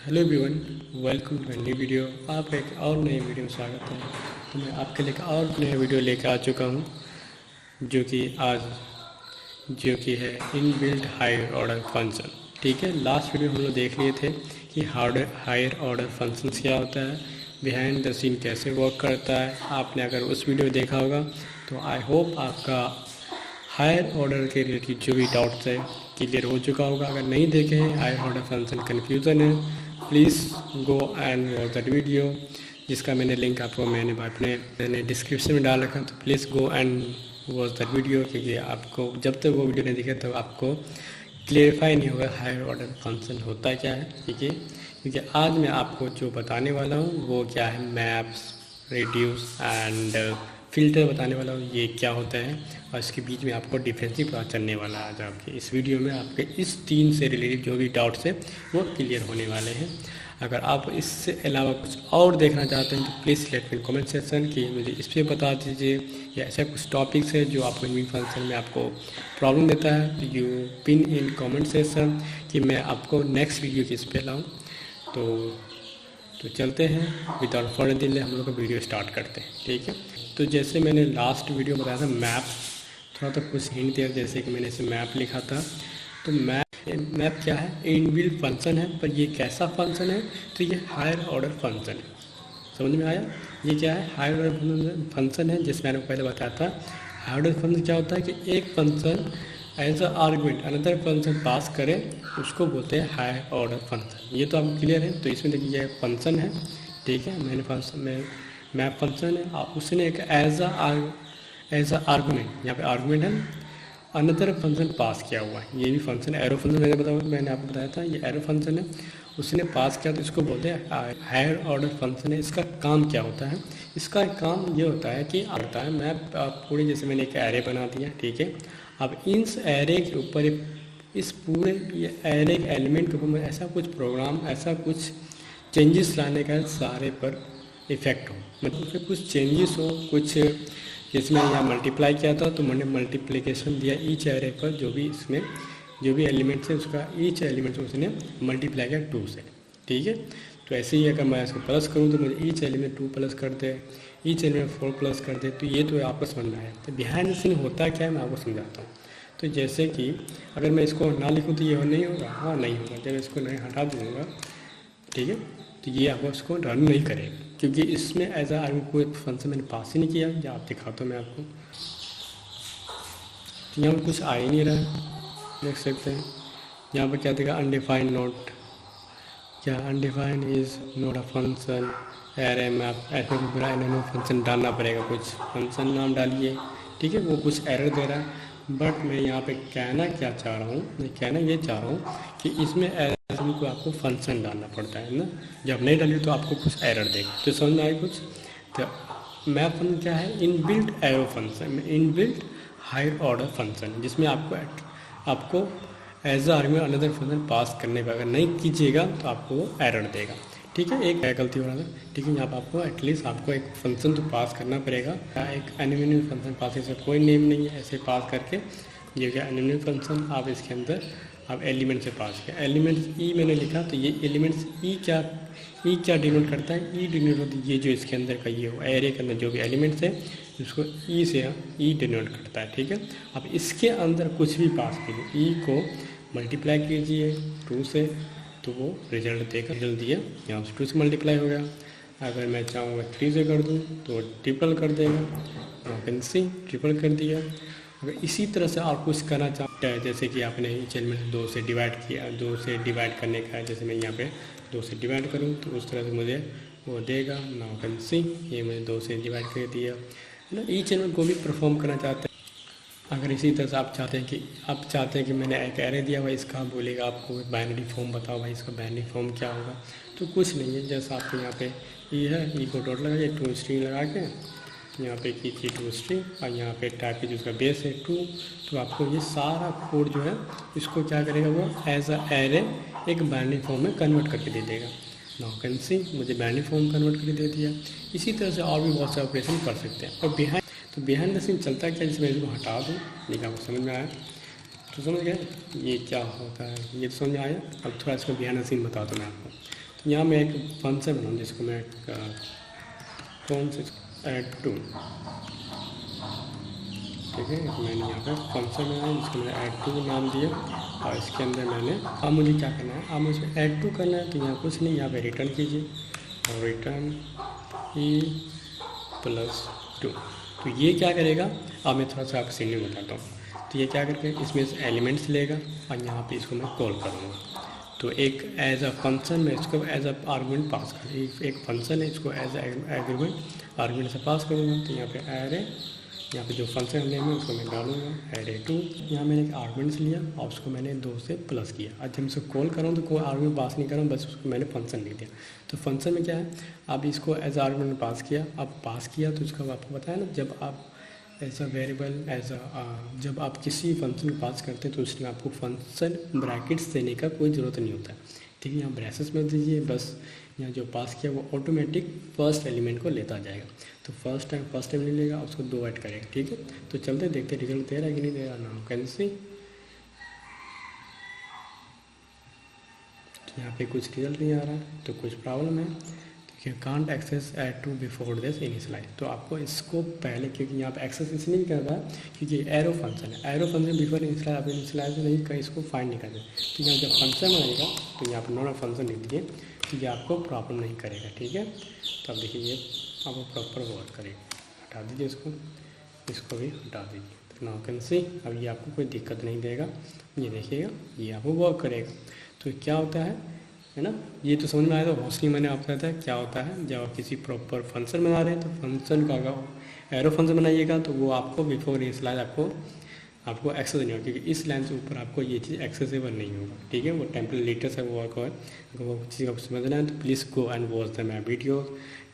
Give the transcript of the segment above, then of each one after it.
Hello everyone, welcome to new video. आपका एक और नए वीडियो में स्वागत है। तो मैं आपके लिए एक और नया वीडियो लेकर आ चुका हूँ, जो कि आज है इनबिल्ट हायर ऑर्डर फंक्शन। ठीक है, लास्ट वीडियो हम लोग देख लिए थे कि हायर ऑर्डर फंक्शन क्या होता है, बिहाइंड द सीन कैसे वर्क करता है। आपने अगर उस वीडियो देखा होगा तो आई होप आपका हायर ऑर्डर के रिलेटेड जो भी डाउट्स है क्लियर हो चुका होगा। अगर नहीं देखे हैं हायर ऑर्डर फंक्शन कन्फ्यूज़न है, please go and watch that video, जिसका मैंने लिंक आपको मैंने डिस्क्रिप्शन में डाल रखा। तो please go and watch that video, क्योंकि आपको जब तक वो वीडियो नहीं दिखे तब आपको क्लियरिफाई नहीं होगा हायर ऑर्डर फंक्शन होता क्या है। ठीक है, क्योंकि आज मैं आपको जो बताने वाला हूँ वो क्या है, मैप्स, रेड्यूस एंड फ़िल्टर बताने वाला हूँ ये क्या होता है, और इसके बीच में आपको डिफरेंस पता चलने वाला है। आज आपके इस वीडियो में आपके इस तीन से रिलेटेड जो भी डाउट्स है वो क्लियर होने वाले हैं। अगर आप इससे अलावा कुछ और देखना चाहते हैं तो please let me comment section कि मुझे इस पर बता दीजिए, या ऐसा कुछ टॉपिक्स है जो आपको इन फंक्शन में आपको प्रॉब्लम देता है तो you pin in comment section कि मैं आपको नेक्स्ट वीडियो किस पे लाऊँ। तो चलते हैं, विदाउट फर्दर डिले हम लोग का वीडियो स्टार्ट करते हैं। ठीक है, तो जैसे मैंने लास्ट वीडियो में बताया था मैप, थोड़ा तो कुछ हिंट दिया, जैसे कि मैंने इसे मैप लिखा था। तो मैप क्या है, इनबिल्ट फंक्शन है, पर ये कैसा फंक्शन है, तो ये हायर ऑर्डर फंक्शन है। समझ में आया? ये क्या है, हायर ऑर्डर फंक्शन है, जिसमें मैंने पहले बताया था। हायर ऑर्डर फंक्शन क्या होता है कि एक function as a argument another function pass करें, उसको बोलते हैं हायर ऑर्डर फंक्शन। ये तो आपको क्लियर है। तो इसमें देखिए ये फंक्शन है, ठीक है, मैंने फंक्शन में मैप फंक्शन है, और उसने एक एज अ आर्गुमेंट, यहाँ पे आर्गुमेंट है, अनदर फंक्शन पास किया हुआ है। ये भी फंक्शन एरो फंक्शन मैंने आपको बताया था, ये एरो फंक्शन है, उसने पास किया तो इसको बोलते हैं हायर ऑर्डर फंक्शन है। इसका काम क्या होता है, इसका काम ये होता है कि आता है मैं पूरी, जैसे मैंने एक एरे बना दिया, ठीक है, अब इस एरे के ऊपर इस पूरे ये एरे के एलिमेंट के ऊपर मैं ऐसा कुछ प्रोग्राम, ऐसा कुछ चेंजेस लाने का सारे पर इफ़ेक्ट हो, मतलब उसमें कुछ चेंजेस हो, कुछ जिसमें यहाँ मल्टीप्लाई किया था तो मैंने मल्टीप्लिकेशन दिया ईच एरे पर, जो भी इसमें जो भी एलिमेंट्स है उसका ईच एलिमेंट उसने मल्टीप्लाई किया 2 से। ठीक है, तो ऐसे ही अगर मैं इसको प्लस करूँ तो मुझे ईच एलिमेंट 2 प्लस कर दे, ईच एलिमेंट 4 प्लस कर दे, तो ये तो आपको समझ में आया। तो बिहाइंड द सीन होता क्या है मैं आपको समझाता हूँ। तो जैसे कि अगर मैं इसको ना लिखूँ तो ये नहीं होगा, हाँ नहीं होगा, जब इसको नहीं हटा दूँगा, ठीक है, तो ये आपको इसको रन नहीं करेगा, क्योंकि इसमें एज आ कोई फंक्शन मैंने पास ही नहीं किया। या आप दिखाता हूँ मैं आपको, तो यहाँ पर कुछ आ ही नहीं रहा है, देख सकते हैं। यहाँ पर क्या दिखा, अनडिफाइंड नोट, क्या undefined is note a function array map, ऐसे को पूरा एनो फंक्शन डालना पड़ेगा, कुछ फंक्शन नाम डालिए, ठीक है, वो कुछ एरर दे रहा है। बट मैं यहाँ पे कहना क्या चाह रहा हूँ, मैं कहना ये चाह रहा हूँ कि इसमें एरर को आपको फंक्शन डालना पड़ता है ना, जब नहीं डालिए तो आपको कुछ एरर देगा। तो समझ में आए कुछ? तो मैप फंक्शन क्या है, inbuilt arrow function, inbuilt higher order function, जिसमें आपको as argument another function pass करने पर अगर नहीं कीजिएगा तो आपको वो एरर देगा। ठीक है, एक गलती हो रहा था, ठीक है, यहाँ पर आपको एटलीस्ट आपको एक फंक्शन तो पास करना पड़ेगा। एक एनिमेटेड फंक्शन पास, इसका कोई नेम नहीं है, ऐसे पास करके ये क्या एनिमेटेड फंक्शन आप इसके अंदर आप एलिमेंट से पास किया, एलिमेंट्स ई मैंने लिखा, तो ये एलिमेंट्स ई क्या डिनोट करता है, ई डिनोट होती है ये जो इसके अंदर का ये एरे के अंदर जो भी एलिमेंट्स है इसको ई से ई डिनोट करता है। ठीक है, अब इसके अंदर कुछ भी पास कीजिए, ई को मल्टीप्लाई कीजिए 2 से तो वो रिजल्ट देगा, रिजल्ट दिया, यहाँ से 2 से मल्टीप्लाई हो गया। अगर मैं चाहूँगा 3 से कर दूँ तो ट्रिपल कर देगा, यहाँ कैन सी ट्रिपल कर दिया। अगर इसी तरह से आप कुछ करना चाहते हैं, जैसे कि आपने इस एलिमेंट 2 से डिवाइड किया, 2 से डिवाइड करने का है, जैसे मैं यहाँ पे 2 से डिवाइड करूँ तो उस तरह से मुझे वो देगा, नाउ कैन सी, ये मैंने 2 से डिवाइड कर दिया है ना। ईच एलिमेंट को भी परफॉर्म करना चाहते हैं। अगर इसी तरह से आप चाहते हैं कि मैंने एक एरे दिया हुआ, इसका बोलेगा आपको बाइनरी फॉर्म बताओ भाई, इसका बाइनरी फॉर्म क्या होगा, तो कुछ नहीं है, जैसा आपको यहाँ पे ई है, ई को डॉट लगा के 2 स्ट्रिंग लगा के यहाँ पे की थी 2 स्ट्रिंग, और यहाँ पे टाइप की जिसका बेस है 2, तो आपको ये सारा कोड जो है इसको क्या करेगा, वो एज अ एरे एक बाइनरी फॉर्म में कन्वर्ट करके दे देगा। नाउ कैन सी, मुझे बाइनरी फॉर्म कन्वर्ट करके दे दिया। इसी तरह से और भी बहुत से ऑपरेशन कर सकते हैं। और बिहाइंड द सीन चलता क्या, जिसमें इसको हटा दूँ, देखा आपको समझ में आया, तो समझ गए ये क्या होता है, ये तो समझ में आया। अब थोड़ा इसको बिहाइंड द सीन बताता हूँ मैं आपको। यहाँ मैं एक फंक्शन बनाऊँ जिसको मैं कौन से ऐड टू, ठीक है। मैंने यहाँ पे फंक्शन बनाया जिसको मैंने ऐड टू नाम दिया और इसके अंदर मैंने अब मुझे क्या करना है, अब मुझे ऐड टू करना है तो यहाँ कुछ नहीं, यहाँ पे रिटर्न कीजिए और रिटर्न e+2। तो ये क्या करेगा, अब मैं थोड़ा सा आपको सीनियर बताता हूँ। तो ये क्या करके इसमें से एलिमेंट्स लेगा और यहाँ पे इसको मैं कॉल करूँगा। तो एक एज अ फंक्शन में इसको एज अ आर्गुमेंट पास कर, एक फंक्शन है इसको एज आर्गुमेंट से पास करूँगा। तो यहाँ पे एरे, यहाँ पे जो फंक्शन नेम है उसको मैं डालूंगा एरे 2। यहाँ मैंने एक आर्गुमेंट्स लिया और उसको मैंने 2 से प्लस किया। आज जब मैं इसको कॉल कर रहा हूँ तो कोई आर्गुमेंट पास नहीं कर रहा हूँ, बस उसको मैंने फंक्शन लिख दिया। तो फंक्शन में क्या है, अब इसको एज आर्गुमेंट पास किया। अब पास किया तो इसका आपको पता है ना, जब आप एज अ वेरिएबल जब आप किसी फंक्शन को पास करते हैं तो उसमें आपको फंक्शन ब्रैकेट्स देने का कोई ज़रूरत नहीं होता है, ठीक है। यहाँ ब्रैसेस में दीजिए, बस यहाँ जो पास किया वो ऑटोमेटिक फर्स्ट एलिमेंट को लेता जाएगा। तो फर्स्ट टाइम नहीं लेगा, उसको 2 ऐड करेगा, ठीक है। तो चलते देखते रिजल्ट दे रहा है कि नहीं दे रहा। नाउ कैन सी यहाँ पे कुछ रिजल्ट नहीं आ रहा है, तो कुछ प्रॉब्लम है। देखिए can't access add to before this initialize. तो आपको इसको पहले, क्योंकि यहाँ पे एक्सेस इसलिए नहीं कर रहा है क्योंकि एरो फंक्शन है, एरो फंक्शन बिफोर इनिशियलाइज आप इनिशियलाइज नहीं कर, इसको फाइंड नहीं करते। तो यहाँ जब फंक्शन बनाएगा तो यहाँ पर नॉर्मल फंक्शन लिख दीजिए, तो ये आपको प्रॉब्लम नहीं करेगा, ठीक है। तो अब देखिए ये आपको प्रॉपर वर्क करेगा। हटा दीजिए इसको भी हटा दीजिए। तो नाउ कैन सी अब ये आपको कोई दिक्कत नहीं देगा, ये देखिएगा ये आपको वर्क करेगा। तो क्या होता है ना, ये तो समझ में आया। तो होस्टिंग मैंने आपको बताया क्या होता है, जब आप किसी प्रॉपर फंक्शन बना रहे हैं तो फंक्शन का अगर एरो फंक्शन बनाइएगा तो वो आपको बिफोर इनिशियलाइज आपको एक्सेस नहीं होगा, क्योंकि इस लाइन से ऊपर आपको ये चीज़ एक्सेसिबल नहीं होगा, ठीक है। वो टेम्पलेट लेटेस्ट है वो वर्क है। अगर वो चीज़ आपको समझना है तो please go and watch the my videos.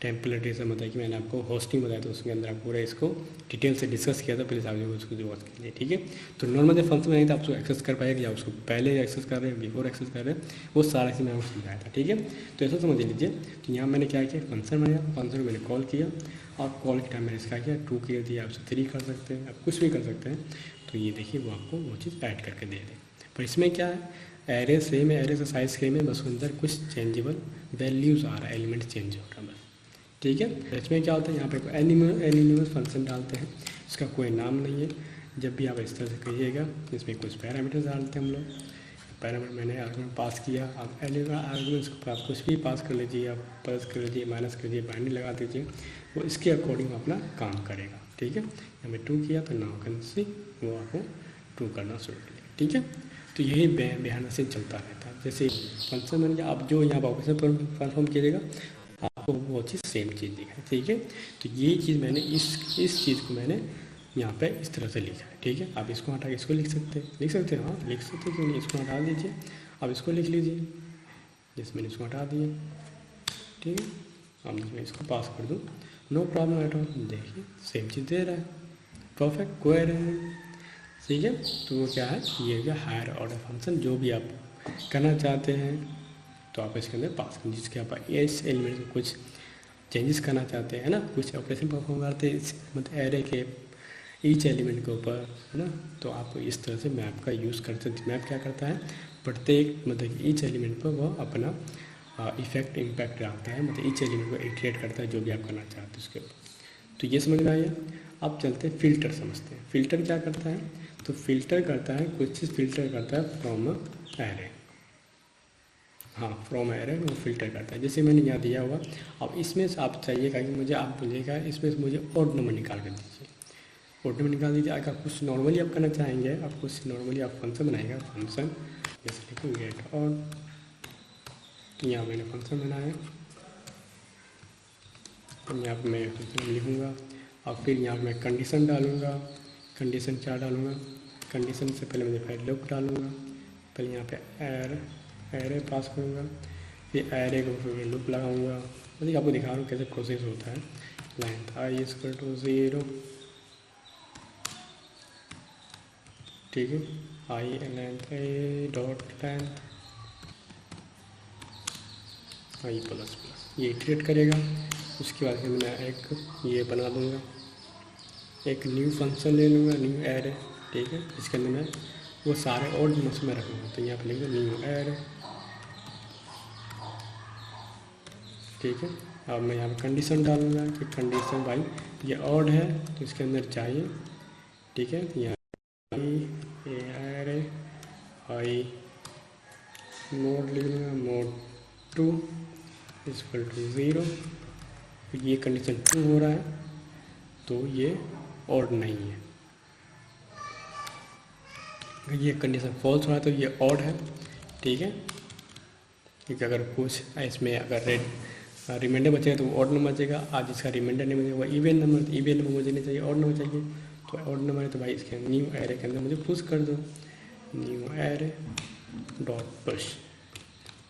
Template से मतलब कि मैंने आपको होस्टिंग बताया तो उसके अंदर आप पूरा इसको डिटेल से डिस्कस किया था, प्लीज़ आप उसको वॉच कीजिए, ठीक है। तो नॉर्मल जब फंक्शन बनाएंगे तो आप उसको एक्सेस कर पाएगा, या उसको पहले एक्सेस कर रहे हैं बिफोर एक्सेस कर रहे हैं, वो सारा चीज़ मैंने आपको समझाया था, ठीक है। तो ऐसा समझ लीजिए। तो यहाँ मैंने क्या किया, फंक्शन बनाया, फंक्शन को मैंने कॉल किया और कॉल के टाइम मैंने इसका किया 2 किया दिया, आप 3 कर सकते हैं, आप कुछ भी कर सकते हैं। तो ये देखिए वो आपको वो चीज़ ऐड करके दे दे। पर इसमें क्या है, एरे सेम है, एरे का साइज सेम है, बस अंदर कुछ चेंजेबल वैल्यूज़ आ रहा है, एलिमेंट चेंज हो रहा है बस, ठीक है। इसमें क्या होता है, यहाँ पे एनिमल फंक्शन डालते हैं, इसका कोई नाम नहीं है। जब भी आप इस तरह से कहिएगा, इसमें कुछ पैरामीटर्स डालते हैं हम लोग। पैरामीटर मैंने आर्गुमेंट पास किया, आप आर्गुमेंट्स को आप कुछ भी पास कर लीजिए, आप प्लस कर लीजिए, माइनस कर लीजिए, बाइनरी लगा दीजिए, वो इसके अकॉर्डिंग अपना काम करेगा, ठीक है। यहाँ मैं 2 किया तो नाउ कैन सी वो आपको 2 करना शुरू करेगा, ठीक है। तो यही बिहाइंड द सीन चलता रहता है। जैसे फंक्शन मैनेजर आप जो यहाँ ऑपरेशन परफॉर्म कीजिएगा आपको वो चीज़ सेम चीज़ दिखाए, ठीक है। तो ये चीज़ मैंने इस चीज़ को मैंने यहाँ पे इस तरह से लिखा है, ठीक है। आप इसको हटा के इसको लिख सकते हैं, हाँ लिख सकते हैं, क्यों नहीं। इसको हटा दीजिए, अब इसको लिख लीजिए, जिस मैंने इसको हटा दिया, ठीक है। अब मैं इसको पास कर दूँ, नो प्रॉब्लम एट ऑल। देखिए सेम चीज़ दे रहा है, परफेक्ट कोहेरेंट, ठीक है। तो वो क्या है, ये क्या हायर ऑर्डर फंक्शन, जो भी आप करना चाहते हैं तो आप इसके अंदर पास करें। जिसके आप इस एलिमेंट में कुछ चेंजेस करना चाहते हैं ना, कुछ ऑपरेशन परफॉर्म करते हैं मतलब एरे के ईच एलिमेंट के ऊपर, है ना। तो आप इस तरह से मैप का यूज़ करते हैं। मैप क्या करता है, प्रत्येक मतलब ईच एलिमेंट पर वो अपना इम्पैक्ट डालता है, मतलब ईच एलिमेंट को इटरेट करता है जो भी आप करना चाहते हैं उसके ऊपर। तो ये समझ में आया। अब चलते हैं फिल्टर समझते हैं। फिल्टर क्या करता है, तो फिल्टर करता है कुछ चीज़, फिल्टर करता है फ्रॉम एरे, हाँ फ्रॉम एरे वो फिल्टर करता है। जैसे मैंने यहाँ दिया हुआ, अब इसमें से आप चाहिएगा कि मुझे, आप बोलिएगा इसमें से मुझे ऑड नंबर निकाल कर दीजिए, ऑड नंबर निकाल दीजिए। अगर कुछ नॉर्मली आप करना चाहेंगे, आप कुछ नॉर्मली आप फंक्शन बनाएगा, फंक्शन जैसे लिखो गेट ऑड, तो यहाँ मैंने फंक्शन बनाया, यहाँ पर मैं फंक्शन लिखूँगा और फिर यहाँ मैं कंडीशन डालूँगा। कंडीशन क्या डालूँगा, कंडीशन से पहले मैं फाइल लूप डालूँगा, पहले यहाँ पे एरे पास करूँगा, फिर एरे को फिर लूप लगाऊँगा। मतलब आपको दिखा रहा हूँ कैसे प्रोसेस होता है। लेंथ i = 0, ठीक है, i length a dot length i plus ये इटरेट करेगा। उसके बाद फिर मैं एक ये बना दूँगा, एक न्यू फंक्शन ले लूँगा, न्यू एरे, ठीक है। इसके अंदर मैं वो सारे ऑड नंबर्स में रखूँगा। तो यहाँ पर लिखूँगा न्यू एरे, ठीक है। अब मैं यहाँ पे कंडीशन डालूंगा कि कंडीशन भाई ये ऑड है तो इसके अंदर चाहिए, ठीक है। यहाँ एरे आई मोड लिख लूँगा, मोड 2 इक्वल टू 0। ये कंडीशन ट्रू हो रहा है तो ये ऑड नहीं है, ये कंडीशन फॉल्स हो रहा है तो ये ऑड है, ठीक है। क्योंकि अगर कुछ इसमें अगर रेड रिमाइंडर बचेगा तो वो ऑड नंबर बचेगा, आज इसका रिमाइंडर नहीं बचेगा वो इवन नंबर, तो इवन नंबर मुझे नहीं चाहिए, ऑड नंबर चाहिए। तो ऑड नंबर है तो भाई इसके न्यू एरे के अंदर मुझे पुश कर दो, न्यू एरे डॉट पुश,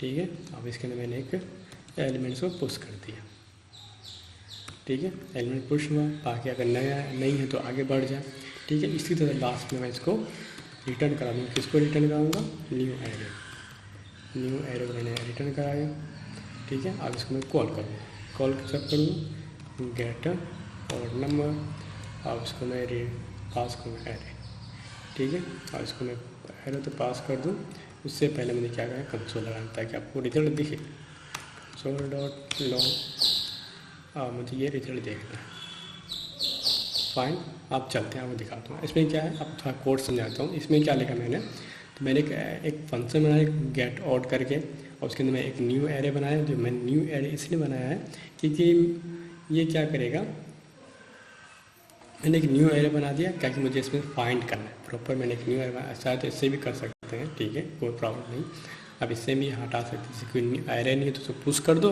ठीक है। अब इसके अंदर मैंने एक एलिमेंट्स को पुश कर दिया, ठीक है। एलिमेंट पुश हुआ, बाकी अगर नया नहीं है तो आगे बढ़ जाए, ठीक है। इसी तरह लास्ट में मैं इसको रिटर्न करा दूँगा, किसको रिटर्न कराऊँगा, न्यू एरे को मैंने रिटर्न कराया, ठीक है। अब इसको मैं कॉल करूँगा, कॉल सब करूँगा गेट और नंबर, अब इसको मैं पास करूँगा एरे, ठीक है। और इसको मैं एरे तो पास कर दूँ, उससे पहले मैंने क्या कहा कंसोल लगाना ताकि आपको रिजल्ट दिखे, कंसोल डॉट लॉग, मुझे ये रिजल्ट देखना है, फाइन। आप चलते हैं, आपको दिखाता हूँ इसमें क्या है, अब थोड़ा कोड समझाता हूँ। इसमें क्या लिखा मैंने, तो मैंने एक फंक्शन बनाया गेट ऑड करके, और उसके अंदर मैं एक न्यू एरे बनाया। जो मैंने न्यू एरे इसलिए बनाया है क्योंकि ये क्या करेगा, मैंने एक न्यू एरे बना दिया क्योंकि मुझे इसमें फाइंड करना है प्रॉपर। मैंने एक न्यू एरे बनाया, शायद इससे भी कर सकते हैं, ठीक है, कोई प्रॉब्लम नहीं। अब इससे भी हटा सकते हैं, जैसे कोई एरे नहीं है तो उसको पुश कर दो,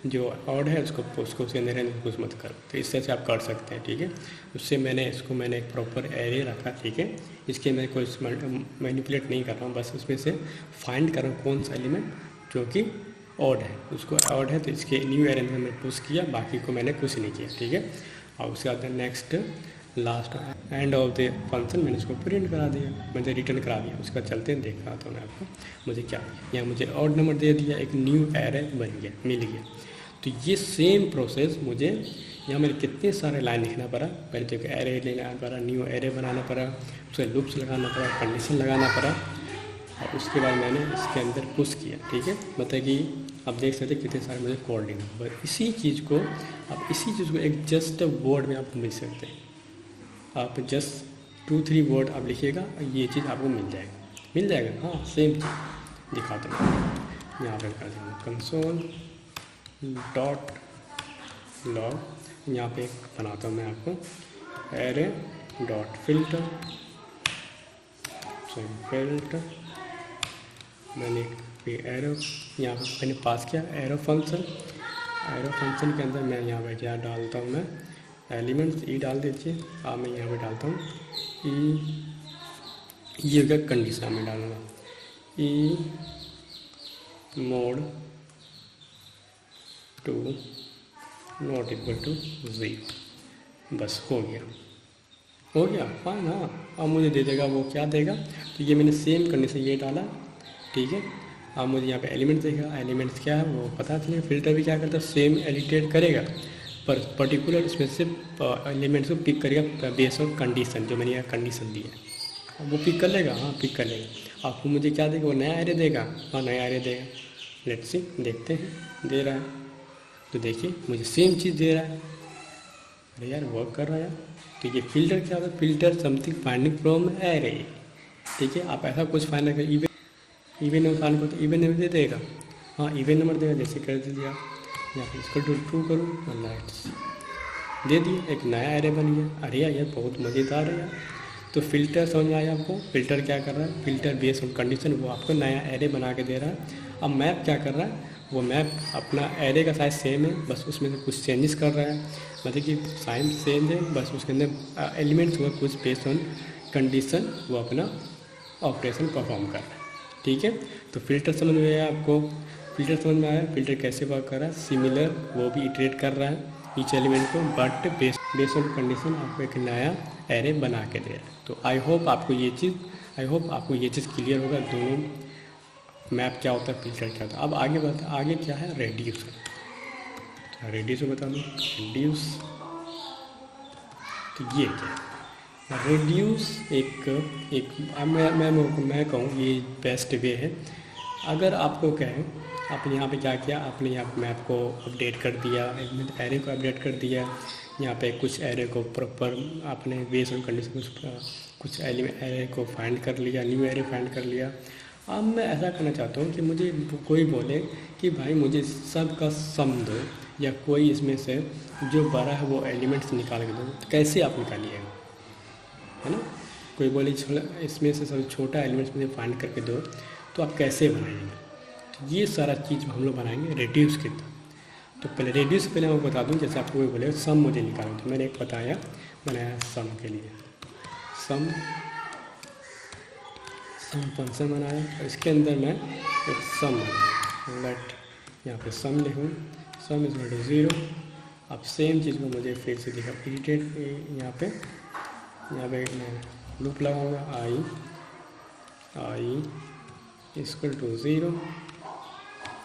जो ऑड है उसको उसके अंदर है पुश मत करो, तो इस तरह से आप कर सकते हैं, ठीक है। उससे मैंने एक प्रॉपर एरे रखा, ठीक है। इसके मैं कोई मैनिपुलेट नहीं कर रहा हूँ, बस उसमें से फाइंड कर रहा हूँ कौन सा एलिमेंट जो कि ऑड है, उसको ऑड है तो इसके न्यू एरे में मैंने पुश किया, बाकी को मैंने कुछ नहीं किया, ठीक है। और उसके बाद next last end of the function मैंने इसको प्रिंट करा दिया, मैंने रिटर्न करा दिया। उसका चलते हैं देख रहा था मैं आपको, मुझे क्या यहाँ मुझे ऑड नंबर दे दिया, एक न्यू एरे बन गया, मिल गया। तो ये सेम प्रोसेस मुझे यहाँ मेरे कितने सारे लाइन लिखना पड़ा, पहले तो एरे लेना पड़ा, न्यू एरे बनाना पड़ा, उसके लूप्स लगाना पड़ा, कंडीशन लगाना पड़ा, और उसके बाद मैंने इसके अंदर पुश किया, ठीक है। मतलब कि आप देख सकते हैं कितने सारे मुझे कोड लिखना पड़ा। इसी चीज़ को एक जस्ट वर्ड में आप मिल सकते हैं, आप जस्ट 2-3 वर्ड आप लिखिएगा, ये चीज़ आपको मिल जाएगा। हाँ सेम चीज़ दिखाता हूँ, यहाँ पर कर दूँगा कंसोल डॉट लॉग, यहाँ पे एक बनाता हूँ मैं आपको एरे डॉट फिल्टर, मैंने एरो यहाँ पर मैंने पास किया एरो फंक्शन के अंदर मैं यहाँ पे क्या डालता हूँ, मैं एलिमेंट्स ई डाल दीजिए। अब मैं यहाँ पे डालता हूँ ई, ये होगा कंडीशन में डालूँगा e mod 2 not equal to 0, बस हो गया फाइन। हाँ अब मुझे दे देगा, वो क्या देगा, तो ये मैंने सेम कंडीशन ये डाला, ठीक है। अब मुझे यहाँ पे एलिमेंट देगा, एलिमेंट्स क्या है वो पता चलेगा। फिल्टर भी क्या करता है, सेम एडिटेट करेगा, पर पर्टिकुलर उसमें से एलिमेंट्स को पिक करेगा बेस्ड ऑन कंडीशन, जो मैंने यहाँ कंडीशन दी है वो पिक कर लेगा। हाँ पिक कर लेगा। आपको मुझे क्या देगा, वो नया एरे देगा। हाँ नया एरे देगा, लेट्स सी देखते हैं दे रहा है, तो देखिए मुझे सेम चीज़ दे रहा है। अरे यार वर्क कर रहा है। तो ये फिल्टर क्या होता है, filter something finding from array, ठीक है। आप ऐसा कुछ फाइंड करें, इवन नंबर फाइंड करो तो इवन नंबर दे देगा। हाँ इवन नंबर देगा, जैसे कर दीजिए आप यहाँ पे इसको ट्रू करूँ, लाइट्स दे दिए, एक नया एरे बन गया। अरे यार बहुत मज़ेदार है यार। तो फिल्टर समझ में आया आपको, फिल्टर क्या कर रहा है, फिल्टर बेस्ड ऑन कंडीशन वो आपको नया एरे बना के दे रहा है। अब मैप क्या कर रहा है, वो मैप अपना एरे का साइज सेम है, बस उसमें से कुछ चेंजेस कर रहा है, मतलब कि साइज सेम है, बस उसके अंदर एलिमेंट्स हुआ कुछ बेस्ड ऑन कंडीशन वो अपना ऑपरेशन परफॉर्म कर रहा है, ठीक है। तो फिल्टर समझ में आया आपको, फिल्टर समझ में आया, फिल्टर कैसे वर्क कर रहा है। सिमिलर वो भी इटरेट कर रहा है ईच एलिमेंट को, बट बेस्ड ऑन कंडीशन आपको एक नया एरे बना के दे रहा है। तो आई होप आपको ये चीज़ क्लियर होगा, दोनों मैप क्या होता है, फिल्टर क्या होता है। अब आगे क्या है, रेड्यूस। तो रेड्यूस बता दूँ, रेड्यूस तो ये क्या है, रेड्यूस मैं कहूँ ये बेस्ट वे है। अगर आपको कहें आपने यहाँ पे क्या किया, आपने यहाँ पे मैप को अपडेट कर दिया, एरे को अपडेट कर दिया, यहाँ पे कुछ एरे को प्रॉपर आपने बेस ऑन कंडीशन कुछ एरे को फाइंड कर लिया, न्यू एरे फाइंड कर लिया। अब मैं ऐसा करना चाहता हूँ कि मुझे कोई बोले कि भाई मुझे सब का सम दो, या कोई इसमें से जो बड़ा है वो एलिमेंट्स निकाल के दो, तो कैसे आप निकालिएगा, है ना। कोई बोले इसमें से सब छोटा एलिमेंट्स मुझे फाइंड करके दो, तो आप कैसे बनाएंगे। तो ये सारा चीज़ हम लोग बनाएंगे रेड्यूस के तरह। तो पहले रेड्यूस पहले मैं बता दूं, जैसे आपको कोई बोले सम मुझे निकालो, तो मैंने एक बनाया सम के लिए, सम फंक्शन बनाया, और इसके अंदर मैं एक सम बनाया, लेट यहाँ पे सम लिखूँ, सम इज नॉट 0। अब सेम चीज़ को मुझे फिर से दिखा इरिटेट, यहाँ पे मैं लूप लगाऊंगा, I equal to 0।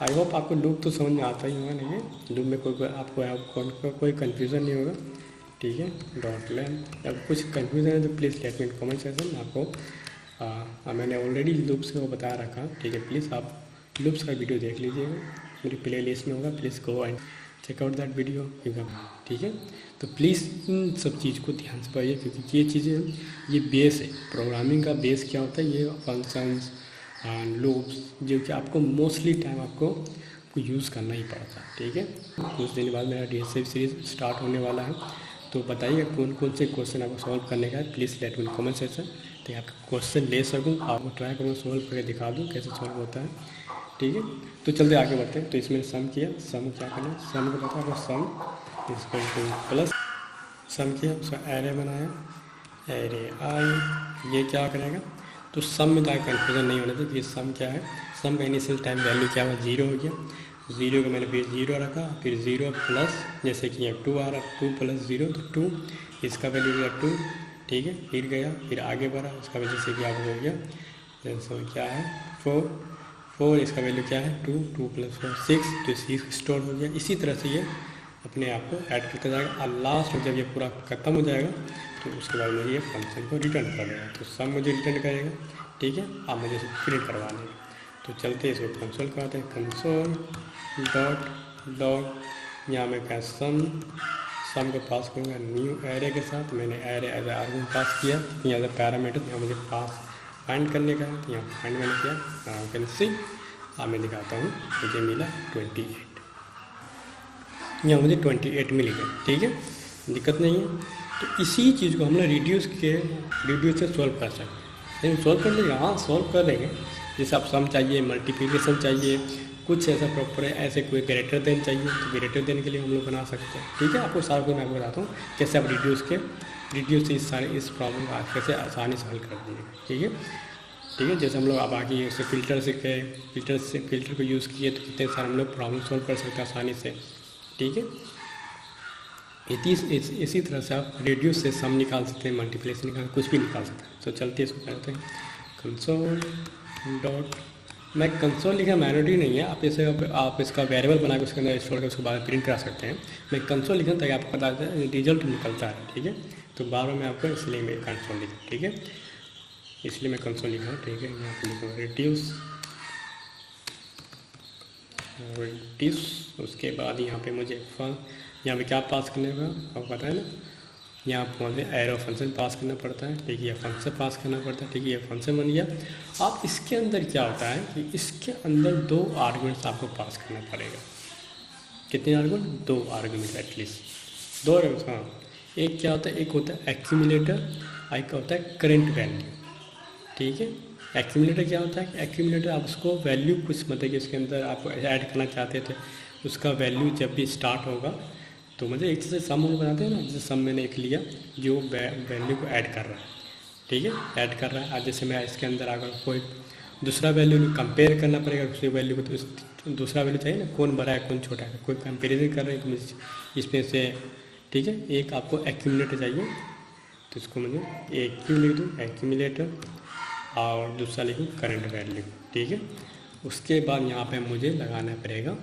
I hope आपको लूप तो समझ में आता ही होगा, नहीं लूप में आपको कोई कन्फ्यूज़न नहीं होगा, ठीक है। डॉट लेंथ, अब कुछ कन्फ्यूज़न है तो please let me in comment section. आपको मैंने ऑलरेडी लूप्स को बता रखा, ठीक है। प्लीज़ आप लूप्स का वीडियो देख लीजिएगा, मेरी प्ले लिस्ट में होगा, please go and check out that video, ठीक है। तो प्लीज़ इन सब चीज़ को ध्यान से पढ़िए, क्योंकि ये चीज़ें ये बेस है, प्रोग्रामिंग का बेस क्या होता है, ये फंक्शंस एंड लूप्स, जो कि आपको मोस्टली टाइम आपको यूज़ करना ही पड़ता है, ठीक है। कुछ दिन बाद मेरा DSA सीरीज स्टार्ट होने वाला है, तो बताइए कौन कौन से क्वेश्चन आपको सॉल्व करने का है, please let me in comment section, तो आपका क्वेश्चन ले सकूँ, आपको ट्राई करूँ सॉल्व करके दिखा दूँ कैसे सॉल्व होता है, ठीक है। तो चलते आगे बढ़ते हैं। तो इसमें सम किया, सम क्या करना, सम को पता है, सम इक्वल टू प्लस, सम किया, उसका एरे बनाया, एरे आई, ये क्या करेगा, तो सम में ज़्यादा कन्फ्यूजन नहीं होना चाहिए कि सम क्या है। सम का इनिशियल टाइम वैल्यू क्या हुआ, 0 हो गया, 0 को मैंने फिर 0 रखा, फिर 0 प्लस, जैसे कि यहाँ 2 आ रहा, 2 प्लस 0 तो 2, इसका वैल्यू गया 2, ठीक है। फिर गया, फिर आगे बढ़ा, उसका वजह से क्या हो गया, जैसे क्या है 4, इसका वैल्यू क्या है 2 प्लस 4 6, तो 6 स्टोर हो गया। इसी तरह से ये अपने आप को ऐड करता जाएगा, और लास्ट में जब ये पूरा खत्म हो जाएगा तो उसके बाद मुझे ये फंक्शन को रिटर्न कर देगा, तो सब मुझे रिटर्न करेगा, ठीक है। आप मुझे इसे प्रिंट करवाने हैं, तो चलते इसको कंसोल करवाते हैं, कंसोल डॉट लॉग, यहाँ मैं क्या सम को पास करूँगा न्यू एरे के साथ। मैंने एरे एज ए आर्गुमेंट पास किया, यहाँ से पैरामीटर यहाँ मुझे पास फाइंड करने का है, तो यहाँ फाइंड मैंने किया, कैन सी, मैं दिखाता हूँ, मुझे मिला 28, यहाँ मुझे 28 मिल गया, ठीक है, दिक्कत नहीं है। तो इसी चीज़ को हम लोग रिड्यूस से सॉल्व कर सकते हैं, लेकिन सॉल्व कर लेंगे, हाँ सॉल्व कर लेंगे। जैसे आप सम चाहिए, मल्टीप्लिकेशन चाहिए, कुछ ऐसा प्रॉपर है, ऐसे कोई ग्रेटर देन चाहिए, तो ग्रेटर देन के लिए हम लोग बना सकते हैं, ठीक है। आपको सारा कुछ मैं आपको बताता हूँ कैसे आप रिड्यूस से इस प्रॉब्लम को आप कैसे आसानी से हल कर दीजिएगा, ठीक है। जैसे हम लोग अब आगे उससे फिल्टर को यूज़ किए तो कितने सारे हम लोग प्रॉब्लम सॉल्व कर सकते हैं आसानी से, ठीक है। इसी तरह से आप रेडियस से सम निकाल सकते हैं, मल्टीप्लिकेशन निकाल, कुछ भी निकाल सकते हैं। तो चलते इसको करते हैं, कंसोल डॉट, मैं कंसोल लिखना मैनुअली नहीं है, आप इसका वेरिएबल बना के उसके अंदर स्टोर कर उसके बाद प्रिंट करा सकते हैं। मैं कंसोल लिखा ताकि आपको पता चले रिजल्ट निकलता है, ठीक है। तो बार बार मैं आपको इसलिए मैं कंसोल लिखा, ठीक है, इसलिए मैं कंसोल लिखा, ठीक है। यहाँ पर लिखूँगा रेड्यूस, उसके बाद यहाँ पे मुझे यहाँ पे क्या पास करने का आपको पता है ना, यहाँ पर मुझे एरो फंक्शन पास करना पड़ता है, ठीक है, या फंक्शन पास करना पड़ता है, ठीक है। ये फंक्शन बन गया। अब इसके अंदर क्या होता है कि इसके अंदर 2 आर्गुमेंट्स आपको पास करना पड़ेगा। कितने आर्गुमेंट, 2 आर्गुमेंट एटलीस्ट, 2 आर्गुमेंट्स, हाँ। एक क्या होता है, एक होता है एक्यूमुलेटर, एक होता है करेंट वैल्यू, ठीक है। एक्यूमुलेटर क्या होता है, एक्यूमुलेटर आप उसको वैल्यू कुछ मतलब कि इसके अंदर आप ऐड करना चाहते थे, उसका वैल्यू जब भी स्टार्ट होगा तो मुझे एक चीज़ सम बनाते हैं ना, जैसे सम मैंने एक लिया जो वैल्यू को ऐड कर रहा है, ठीक है, ऐड कर रहा है। आज जैसे मैं इसके अंदर अगर कोई दूसरा वैल्यू कंपेयर करना पड़ेगा उसी वैल्यू को, तो दूसरा वैल्यू चाहिए ना, कौन बड़ा है कौन छोटा है, कोई कंपेरिजन कर रहे हैं तो इसमें से, ठीक है। एक आपको एक्यूमुलेटर चाहिए, तो इसको मुझे एक क्यों लिख दूँ, एक्यूमुलेटर, और दूसरा लिखूँ करंट वैल्यू, ठीक है। उसके बाद यहाँ पे मुझे लगाना पड़ेगा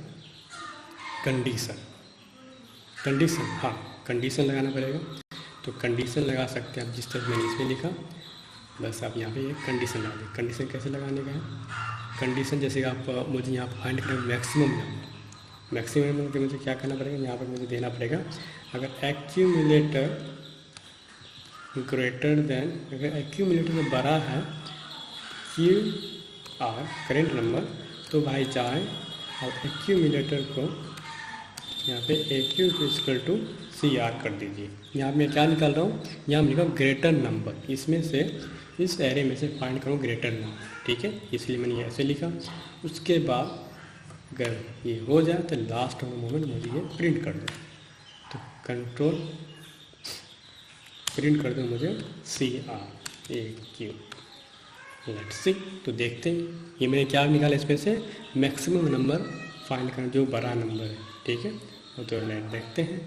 कंडीशन, हाँ कंडीशन लगाना पड़ेगा। तो कंडीशन लगा सकते हैं आप जिस तरह मैंने इसमें लिखा, बस आप यहाँ पे एक कंडीशन लगा दें। कंडीशन कैसे लगाने का है, कंडीशन जैसे कि आप मुझे यहाँ फाइंड करें मैक्सिमम नंबर। मैक्सिमम नंबर के मुझे क्या करना पड़ेगा, यहाँ पर मुझे देना पड़ेगा अगर एक्यूमुलेटर ग्रेटर देन, अगर एक्यूमुलेटर से बड़ा है क्यू आर करेंट नंबर, तो भाई चाहे आप एक्यूमुलेटर को यहाँ पे A Q equal to C R कर दीजिए। यहाँ मैं क्या निकाल रहा हूँ, यहाँ मैं लिखा ग्रेटर नंबर, इसमें से इस एरे में से फाइंड करूँ ग्रेटर नंबर, ठीक है, इसलिए मैंने ऐसे लिखा। उसके बाद अगर ये हो जाए तो लास्ट वाला मोमेंट मुझे ये प्रिंट कर दो, तो कंट्रोल प्रिंट कर दो मुझे C R A Q. Let's see, तो देखते हैं ये मैंने क्या निकाला, इसमें से मैक्सिमम नंबर फाइंड करना जो बड़ा नंबर है, ठीक है। तो लेट देखते हैं,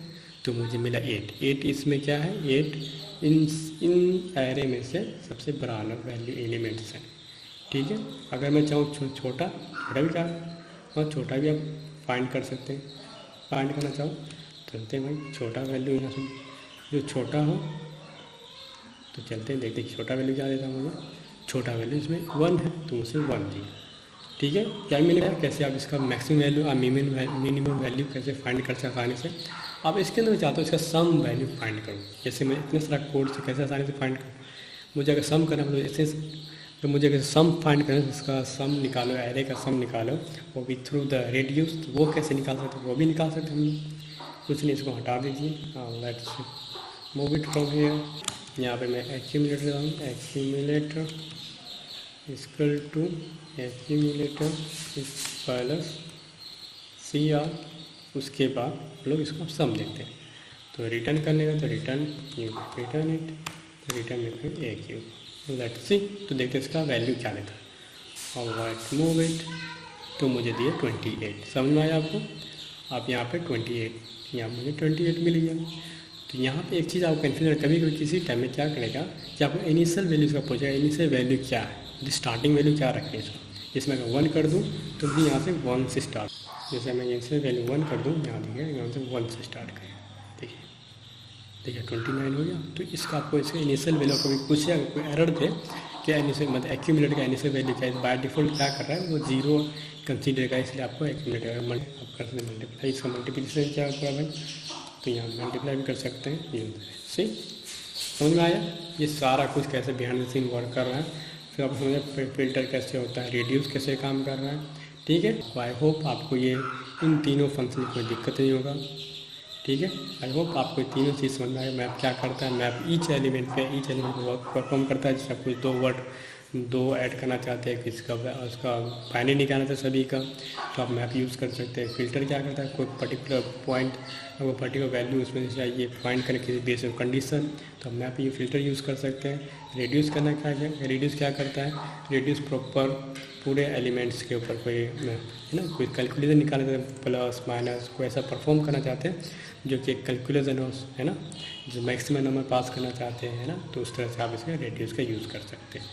तो मुझे मिला 8। इसमें क्या है, 8 इन एरे में से सबसे बड़ा वैल्यू एलिमेंट्स है, ठीक है। अगर मैं चाहूँ छोटा भी क्या है, और छोटा भी आप फाइंड कर सकते हैं। फाइंड करना चाहो चलते हैं भाई, छोटा वैल्यू यहाँ से जो छोटा हो, तो चलते हैं देखते हैं छोटा वैल्यू क्या देता है मुझे। छोटा वैल्यू इसमें 1 है, तो मुझे 1 दिया, ठीक है। क्या मैंने कहा कैसे आप इसका मैक्सिमम वैल्यू और मिनिमम वैल्यू कैसे फाइंड कर सकते आसानी से। आप इसके अंदर चाहते हो इसका सम वैल्यू फाइंड करूँ, जैसे मैं इतने सारा कोड से कैसे आसानी से फाइंड करूँ। मुझे अगर सम करना है ऐसे, तो मुझे अगर सम फाइंड करना है, इसका सम निकालो, एरे का सम निकालो, वो भी थ्रू द रेडियस, वो कैसे निकाल सकते, वो भी निकाल सकते हम लोग। कुछ नहीं, इसको हटा दीजिए। Let's move it from here. यहाँ पे मैं एक्यूमुलेटर लाऊँ, accumulator equal to accumulator plus C R. उसके बाद हम लोग इसको सम देखते हैं, तो रिटर्न करने का, तो रिटर्न इट, तो return A Q. Let's see, तो देखते हैं इसका वैल्यू क्या लेता है। और वाइट मूव इट, तो मुझे दिए 28। समझ में आया आपको। आप यहाँ पे 28, यहाँ मुझे 28 मिल गया। तो यहाँ पे एक चीज़ आपको कन्फ्यूजन, कभी कभी किसी टाइम में क्या करेगा कि आपको इनिशियल वैल्यू इसका पूछेगा, इनिशियल वैल्यू क्या है, स्टार्टिंग वैल्यू क्या रखें इसको। इसमें अगर 1 कर दूँ तो भी यहाँ से 1 से स्टार्ट, जैसे मैं इनिशियल वैल्यू 1 कर दूँ, यहाँ देखिए यहाँ से 1 से स्टार्ट करें, देखिए 29 हो गया। तो इसका आपको इसके इनिशियल वैल्यू कभी पूछे, अगर कोई एरर दे क्या इनिशियल मतलब एक्यूमुलेटर का इनिशियल वैल्यू क्या है, बाय डिफॉल्ट क्या कर रहा है वो 0 कंसीडर का, इसलिए आपको एक्यूमुलेटर आप कर सकते हैं मल्टीप्लाई। इसका मल्टीप्लिकेशन क्या होगा भाई, तो यहाँ मल्टीप्लाई भी कर सकते हैं। ये सही समझ में आया, ये सारा कुछ कैसे बिहाइंड द सीन वर्क कर रहा है। फिर आप समझे फिल्टर कैसे होता है, रेड्यूस कैसे काम कर रहा है, ठीक है। आई होप आपको ये इन तीनों फंक्शन में कोई दिक्कत नहीं होगा, ठीक है। आई होप आपको तीनों चीज़ समझ में आए। मैप क्या करता है, मैप ईच एलिमेंट को वर्क परफॉर्म करता है। जैसे आप कुछ दो ऐड करना चाहते हैं, किसी का उसका फाइनल निकालना था सभी का, तो आप मैप यूज़ कर सकते हैं। फिल्टर क्या करता है, कोई पर्टिकुलर पॉइंट वो पर्टिकुलर वैल्यू उसमें चाहिए फाइंड करें किसी बेस ऑफ कंडीशन, तो मैप ये फिल्टर यूज़ कर सकते हैं। रेड्यूस करना क्या है, रेड्यूस क्या करता है, रेड्यूस प्रॉपर पूरे एलिमेंट्स के ऊपर कोई है ना, कोई कैलकुलेशन निकालना चाहते हैं, प्लस माइनस कोई ऐसा परफॉर्म करना चाहते हैं जो कि कैलकुलेशन है ना, जो मैक्सिमम नंबर पास करना चाहते हैं ना, तो उस तरह से आप इसका रेड्यूस का यूज़ कर सकते हैं,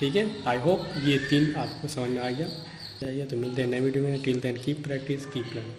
ठीक है। आई होप ये 3 आपको समझ में आ गया। तो मिलते हैं नए वीडियो में। Till then keep practice keep learning.